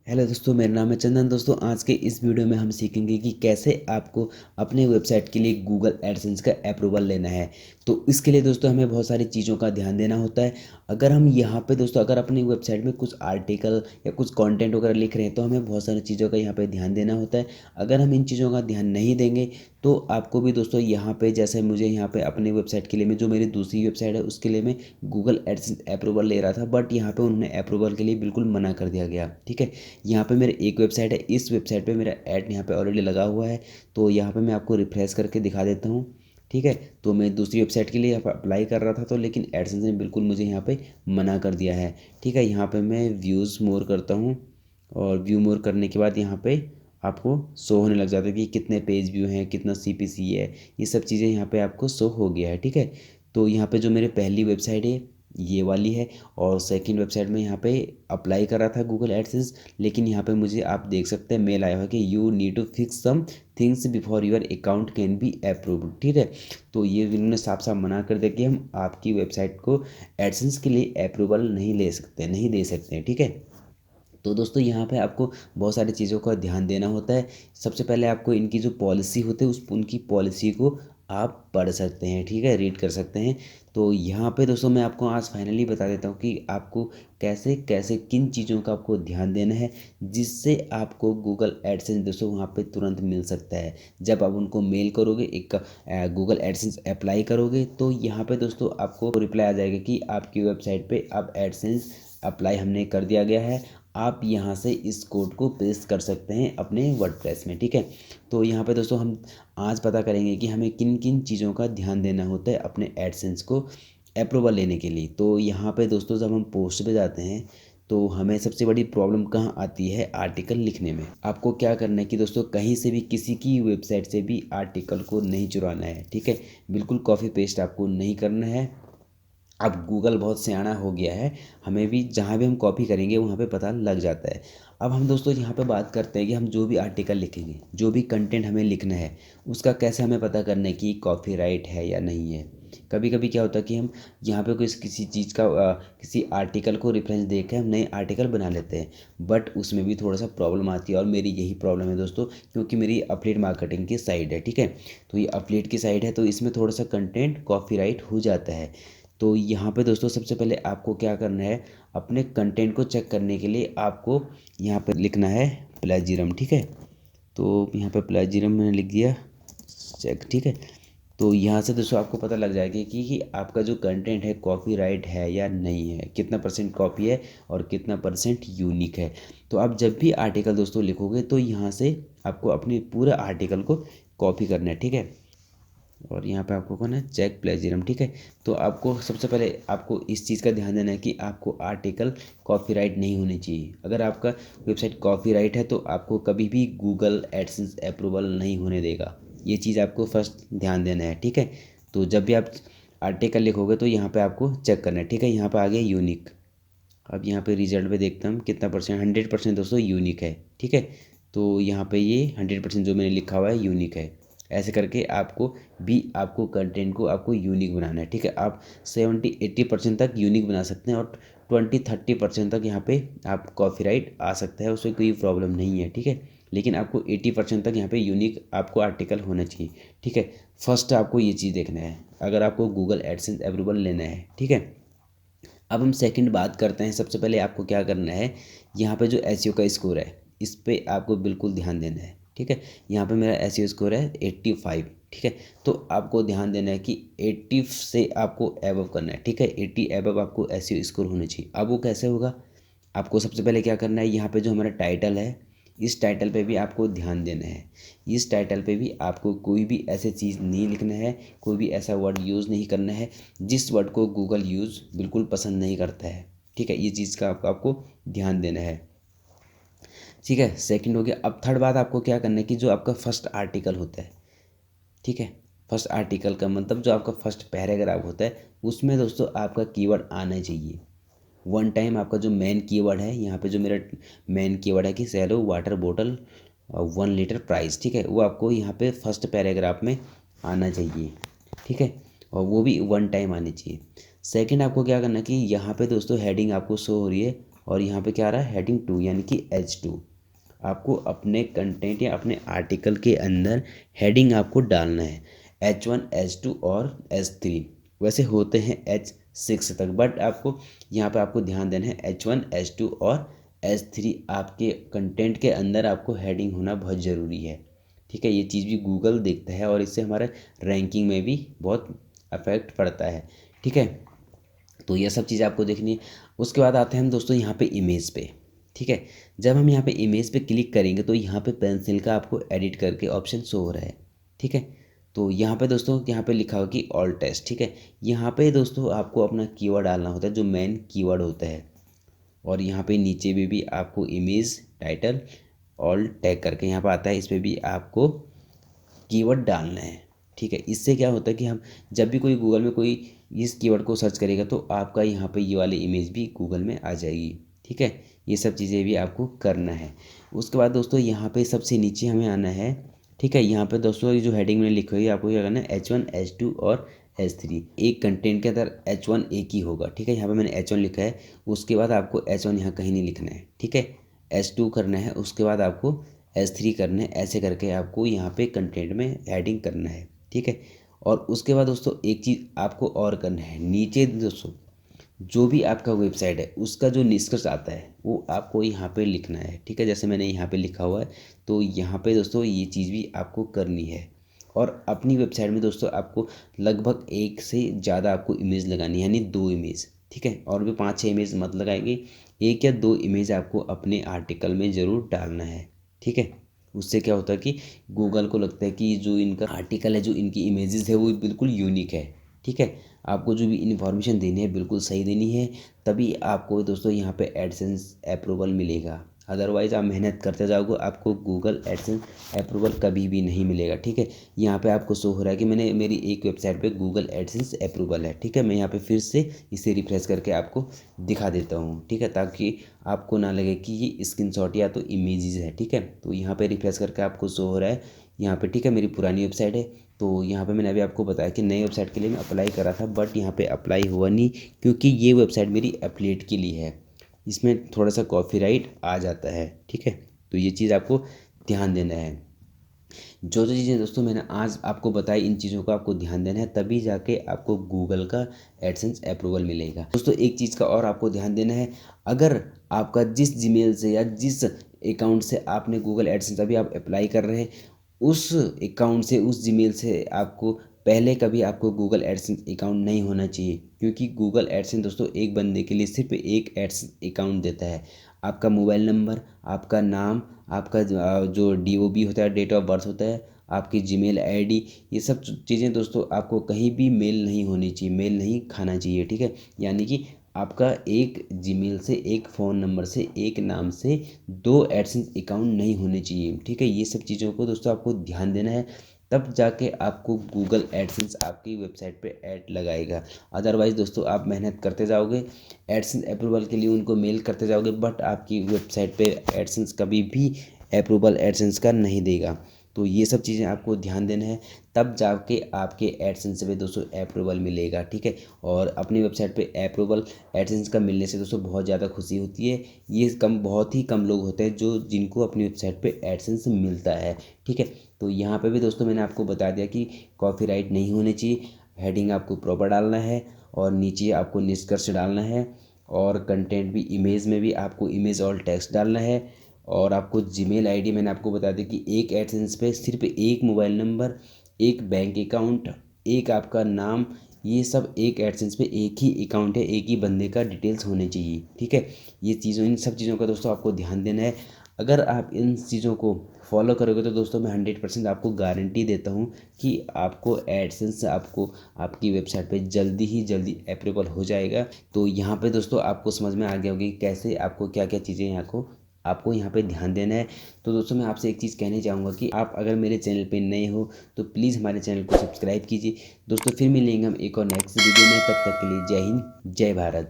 Hello दोस्तों, मेरा नाम है चंदन। दोस्तों, आज के इस वीडियो में हम सीखेंगे कि कैसे आपको अपने वेबसाइट के लिए गूगल एडसेंस का अप्रूवल लेना है। तो इसके लिए दोस्तों हमें बहुत सारी चीज़ों का ध्यान देना होता है। अगर हम यहाँ पे दोस्तों अगर अपनी वेबसाइट में कुछ आर्टिकल या कुछ कंटेंट वगैरह लिख रहे हैं तो हमें बहुत सारी चीज़ों का यहाँ पे ध्यान देना होता है। अगर हम इन चीज़ों का ध्यान नहीं देंगे तो आपको भी दोस्तों यहाँ पे, जैसे मुझे यहाँ पे अपनी वेबसाइट के लिए, मैं जो मेरी दूसरी वेबसाइट है उसके लिए मैं गूगल एडसेंस अप्रूवल ले रहा था, बट यहाँ पे उन्होंने अप्रूवल के लिए बिल्कुल मना कर दिया गया। ठीक है, यहाँ पे मेरे एक वेबसाइट है, इस वेबसाइट पे मेरा ऐड यहाँ पे ऑलरेडी लगा हुआ है। तो यहाँ पे मैं आपको रिफ्रेश करके दिखा देता हूँ। ठीक है, तो मैं दूसरी वेबसाइट के लिए यहाँ पर अप्लाई कर रहा था, तो लेकिन एडसेंस ने बिल्कुल मुझे यहाँ पे मना कर दिया है। ठीक है, यहाँ पे मैं व्यूज़ मोर करता हूँ और व्यू मोर करने के बाद यहाँ पे आपको शो होने लग जाता है कि कितने पेज व्यू हैं, कितना CPC है, ये सब चीज़ें यहाँ पे आपको शो हो गया है। ठीक है, तो यहाँ पे जो मेरे पहली वेबसाइट है ये वाली है, और सेकंड वेबसाइट में यहाँ पे अप्लाई कर रहा था गूगल एडसेंस, लेकिन यहाँ पे मुझे आप देख सकते हैं मेल आया हुआ कि you need to fix some things before your account can be approved. ठीक है, तो ये इन्होंने साफ साफ मना कर दिया कि हम आपकी वेबसाइट को एडसेंस के लिए अप्रूवल नहीं ले सकते, नहीं दे सकते हैं। ठीक है, तो दोस्तों यहाँ पे आपको बहुत सारी चीज़ों का ध्यान देना होता है। सबसे पहले आपको इनकी जो पॉलिसी होती है उस उनकी पॉलिसी को आप पढ़ सकते हैं। ठीक है, रीड कर सकते हैं। तो यहाँ पे दोस्तों मैं आपको आज फाइनली बता देता हूँ कि आपको कैसे कैसे किन चीज़ों का आपको ध्यान देना है, जिससे आपको गूगल एडसेंस दोस्तों वहाँ पे तुरंत मिल सकता है। जब आप उनको मेल करोगे, एक गूगल एडसेंस अप्लाई करोगे, तो यहाँ पे दोस्तों आपको रिप्लाई आ जाएगा कि आपकी वेबसाइट पे अब एडसेंस अप्लाई हमने कर दिया गया है, आप यहाँ से इस कोड को पेस्ट कर सकते हैं अपने वर्डप्रेस में। ठीक है, तो यहाँ पे दोस्तों हम आज पता करेंगे कि हमें किन किन चीज़ों का ध्यान देना होता है अपने एडसेंस को अप्रूवल लेने के लिए। तो यहाँ पे दोस्तों जब हम पोस्ट पे जाते हैं तो हमें सबसे बड़ी प्रॉब्लम कहाँ आती है, आर्टिकल लिखने में। आपको क्या करना है कि दोस्तों कहीं से भी, किसी की वेबसाइट से भी आर्टिकल को नहीं चुराना है। ठीक है, बिल्कुल कॉपी पेस्ट आपको नहीं करना है। अब गूगल बहुत सियाना हो गया है, हमें भी जहाँ भी हम कॉपी करेंगे वहाँ पे पता लग जाता है। अब हम दोस्तों यहाँ पे बात करते हैं कि हम जो भी आर्टिकल लिखेंगे, जो भी कंटेंट हमें लिखना है, उसका कैसे हमें पता करना है कि कॉपीराइट है या नहीं है। कभी कभी क्या होता है कि हम यहाँ पे किसी चीज़ का किसी आर्टिकल को रेफरेंस दे के हम नए आर्टिकल बना लेते हैं, बट उसमें भी थोड़ा सा प्रॉब्लम आती है, और मेरी यही प्रॉब्लम है दोस्तों, क्योंकि मेरी अफिलिएट मार्केटिंग की साइट है। ठीक है, तो ये अफिलिएट की साइट है, तो इसमें थोड़ा सा कंटेंट कॉपीराइट हो जाता है। तो यहाँ पे दोस्तों सबसे पहले आपको क्या करना है, अपने कंटेंट को चेक करने के लिए आपको यहाँ पे लिखना है प्लेजियरम। ठीक है, तो यहाँ पे प्लेजियरम मैंने लिख दिया, चेक। ठीक है, तो यहाँ से दोस्तों आपको पता लग जाएगा कि आपका जो कंटेंट है कॉपीराइट है या नहीं है, कितना परसेंट कॉपी है और कितना परसेंट यूनिक है। तो आप जब भी आर्टिकल दोस्तों लिखोगे तो यहाँ से आपको अपने पूरे आर्टिकल को कॉपी करना है। ठीक है, और यहाँ पे आपको कौन है, चेक प्लेजियरम। ठीक है, तो आपको सबसे पहले आपको इस चीज़ का ध्यान देना है कि आपको आर्टिकल कॉपीराइट नहीं होनी चाहिए। अगर आपका वेबसाइट कॉपीराइट है तो आपको कभी भी गूगल एडसेंस अप्रूवल नहीं होने देगा। ये चीज़ आपको फर्स्ट ध्यान देना है। ठीक है, तो जब भी आप आर्टिकल लिखोगे तो यहाँ पे आपको चेक करना है। ठीक है, यहाँ पे आ गया यूनिक। अब यहाँ पे रिजल्ट पे देखता हूँ कितना परसेंट, 100% दोस्तों यूनिक है। ठीक है, तो यहाँ पे ये 100% जो मैंने लिखा हुआ है यूनिक है। ऐसे करके आपको भी आपको कंटेंट को आपको यूनिक बनाना है। ठीक है, आप 70-80% तक यूनिक बना सकते हैं, और 20-30% तक यहाँ पे आप कॉपीराइट आ सकता है, उसमें कोई प्रॉब्लम नहीं है। ठीक है, लेकिन आपको 80% तक यहाँ पे यूनिक आपको आर्टिकल होना चाहिए। ठीक है, फर्स्ट आपको ये चीज़ देखना है अगर आपको गूगल एडसेंस अप्रूवल लेना है। ठीक है, अब हम सेकंड बात करते हैं। सबसे पहले आपको क्या करना है, यहाँ पे जो एसईओ का स्कोर है इस पे आपको बिल्कुल ध्यान देना है। ठीक है, यहाँ पे मेरा एसईओ स्कोर है 85। ठीक है, तो आपको ध्यान देना है कि 80 से आपको एबव करना है। ठीक है, 80 एबव आपको एसईओ स्कोर होना चाहिए। अब वो कैसे होगा, आपको सबसे पहले क्या करना है, यहाँ पे जो हमारा टाइटल है इस टाइटल पे भी आपको ध्यान देना है। इस टाइटल पे भी आपको कोई भी ऐसी चीज़ नहीं लिखना है, कोई भी ऐसा वर्ड यूज़ नहीं करना है जिस वर्ड को गूगल यूज़ बिल्कुल पसंद नहीं करता है। ठीक है, ये चीज़ का आपको ध्यान देना है। ठीक है, सेकंड हो गया। अब थर्ड बात आपको क्या करना है कि जो आपका फर्स्ट आर्टिकल होता है, ठीक है, फर्स्ट आर्टिकल का मतलब जो आपका फर्स्ट पैराग्राफ होता है उसमें दोस्तों आपका कीवर्ड आना चाहिए। वन टाइम आपका जो मेन कीवर्ड है, यहाँ पे जो मेरा मेन कीवर्ड है कि सेलो वाटर बोतल 1 लीटर प्राइस। ठीक है, वो आपको यहाँ पे फर्स्ट पैराग्राफ में आना चाहिए। ठीक है, और वो भी वन टाइम आनी चाहिए। सेकंड आपको क्या करना है कि यहाँ पे दोस्तों हेडिंग आपको शो हो रही है और यहाँ पे क्या आ रहा है हेडिंग 2 यानी कि H2। आपको अपने कंटेंट या अपने आर्टिकल के अंदर हेडिंग आपको डालना है H1 H2 और H3। वैसे होते हैं H6 तक, बट आपको यहाँ पे आपको ध्यान देना है H1 H2 और H3 आपके कंटेंट के अंदर आपको हेडिंग होना बहुत ज़रूरी है। ठीक है, ये चीज़ भी गूगल देखता है और इससे हमारे रैंकिंग में भी बहुत अफेक्ट पड़ता है। ठीक है, तो ये सब चीज़ आपको देखनी है। उसके बाद आते हैं हम दोस्तों यहाँ पे इमेज पे। ठीक है, जब हम यहाँ पे इमेज पे क्लिक करेंगे तो यहाँ पे पेंसिल का आपको एडिट करके ऑप्शन शो हो रहा है। ठीक है, तो यहाँ पे दोस्तों यहाँ पे लिखा होगा कि ऑल टेक्स्ट। ठीक है, यहाँ पे दोस्तों आपको अपना कीवर्ड डालना होता है जो मेन कीवर्ड होता है, और यहाँ पे नीचे में भी आपको इमेज टाइटल ऑल टैग करके यहाँ पे आता है, इस पर भी आपको कीवर्ड डालना है। ठीक है, इससे क्या होता है कि हम जब भी कोई गूगल में कोई इस कीवर्ड को सर्च करेगा तो आपका यहाँ पे ये वाली इमेज भी गूगल में आ जाएगी। ठीक है, ये सब चीज़ें भी आपको करना है। उसके बाद दोस्तों यहाँ पे सबसे नीचे हमें आना है। ठीक है, यहाँ पे दोस्तों ये जो हेडिंग में लिखी हुई है आपको क्या करना है H1 H2 और H3। एक कंटेंट के अंदर H1 एक ही होगा। ठीक है, यहाँ पे मैंने H1 लिखा है, उसके बाद आपको H1 यहाँ कहीं नहीं लिखना है। ठीक है, H2 करना है, उसके बाद आपको H3 करना है, ऐसे करके आपको यहाँ पे कंटेंट में हेडिंग करना है। ठीक है, और उसके बाद दोस्तों एक चीज़ आपको और करना है, नीचे दोस्तों जो भी आपका वेबसाइट है उसका जो निष्कर्ष आता है वो आपको यहाँ पे लिखना है। ठीक है, जैसे मैंने यहाँ पे लिखा हुआ है, तो यहाँ पे दोस्तों ये चीज़ भी आपको करनी है। और अपनी वेबसाइट में दोस्तों आपको लगभग एक से ज़्यादा आपको इमेज लगानी है, यानी 2 इमेज। ठीक है, और भी 5-6 इमेज मत लगाएंगे, 1 या 2 इमेज आपको अपने आर्टिकल में ज़रूर डालना है। ठीक है, उससे क्या होता है कि गूगल को लगता है कि जो इनका आर्टिकल है, जो इनकी इमेजेस है वो बिल्कुल यूनिक है। ठीक है, आपको जो भी इन्फॉर्मेशन देनी है बिल्कुल सही देनी है, तभी आपको दोस्तों यहाँ पे एडसेंस अप्रूवल मिलेगा। अदरवाइज़ आप मेहनत करते जाओगे, आपको गूगल एडसेंस अप्रूवल कभी भी नहीं मिलेगा। ठीक है, यहाँ पे आपको शो हो रहा है कि मैंने मेरी एक वेबसाइट पे गूगल एडसेंस अप्रूवल है। ठीक है, मैं यहाँ पे फिर से इसे रिफ्रेश करके आपको दिखा देता हूँ। ठीक है, ताकि आपको ना लगे कि ये स्क्रीनशॉट या तो इमेजेस है। ठीक है, तो यहाँ पे रिफ्रेश करके आपको शो हो रहा है यहाँ पे। ठीक है, मेरी पुरानी वेबसाइट है, तो यहाँ पे मैंने अभी आपको बताया कि नई वेबसाइट के लिए मैं अप्लाई करा था, बट यहाँ पे अप्लाई हुआ नहीं, क्योंकि ये वेबसाइट मेरी एफिलिएट के लिए है, इसमें थोड़ा सा कॉपीराइट आ जाता है। ठीक है, तो ये चीज़ आपको ध्यान देना है। जो जो चीज़ें दोस्तों मैंने आज आपको बताई, इन चीज़ों का आपको ध्यान देना है, तभी जाके आपको गूगल का एडसेंस अप्रूवल मिलेगा। दोस्तों एक चीज़ का और आपको ध्यान देना है, अगर आपका जिस जीमेल से या जिस अकाउंट से आपने गूगल एडसेंस अभी आप अप्लाई कर रहे हैं, उस अकाउंट से, उस जीमेल से आपको पहले कभी आपको गूगल एडसेंस अकाउंट नहीं होना चाहिए, क्योंकि गूगल एडसेंस दोस्तों एक बंदे के लिए सिर्फ एक एडसेंस अकाउंट देता है। आपका मोबाइल नंबर, आपका नाम, आपका जो DOB होता है, डेट ऑफ बर्थ होता है, आपकी जीमेल आईडी, ये सब चीज़ें दोस्तों आपको कहीं भी मेल नहीं होनी चाहिए, मेल नहीं खाना चाहिए। ठीक है, यानी कि आपका एक जीमेल से, एक फ़ोन नंबर से, एक नाम से 2 एडसेंस अकाउंट नहीं होने चाहिए। ठीक है, ये सब चीज़ों को दोस्तों आपको ध्यान देना है, तब जाके आपको गूगल एडसेंस आपकी वेबसाइट पे ऐड लगाएगा। अदरवाइज़ दोस्तों आप मेहनत करते जाओगे, एडसेंस अप्रूवल के लिए उनको मेल करते जाओगे, बट आपकी वेबसाइट पे एडसेंस कभी भी अप्रूवल एडसेंस का नहीं देगा। तो ये सब चीज़ें आपको ध्यान देना है, तब जाके आपके एडसेंस पे दोस्तों अप्रूवल मिलेगा। ठीक है, और अपनी वेबसाइट पे अप्रूवल एडसेंस का मिलने से दोस्तों बहुत ज़्यादा खुशी होती है। ये बहुत ही कम लोग होते हैं जो जिनको अपनी वेबसाइट पे एडसेंस मिलता है। ठीक है, तो यहाँ पे भी दोस्तों मैंने आपको बता दिया कि कॉपीराइट नहीं होनी चाहिए, हेडिंग आपको प्रॉपर डालना है, और नीचे आपको निष्कर्ष डालना है, और कंटेंट भी, इमेज में भी आपको इमेज ऑल टेक्स्ट डालना है, और आपको जीमेल आईडी मैंने आपको बता दिया कि एक एडसेंस पे सिर्फ एक मोबाइल नंबर, एक बैंक अकाउंट, एक आपका नाम, ये सब एक एडसेंस पे एक ही अकाउंट है, एक ही बंदे का डिटेल्स होने चाहिए। ठीक है, ये चीज़ों, इन सब चीज़ों का दोस्तों आपको ध्यान देना है। अगर आप इन चीज़ों को फॉलो करोगे तो दोस्तों मैं 100% आपको गारंटी देता हूँ कि आपको एडसेंस आपको आपकी वेबसाइट पे जल्दी ही जल्दी अप्रूवल हो जाएगा। तो यहाँ पे दोस्तों आपको समझ में आ गया होगी कैसे आपको क्या क्या चीज़ें आपको यहाँ पे ध्यान देना है। तो दोस्तों मैं आपसे एक चीज़ कहना चाहूँगा कि आप अगर मेरे चैनल पे नए हो तो प्लीज़ हमारे चैनल को सब्सक्राइब कीजिए। दोस्तों फिर मिलेंगे हम एक और नेक्स्ट वीडियो में, तब तक के लिए जय हिंद, जय भारत।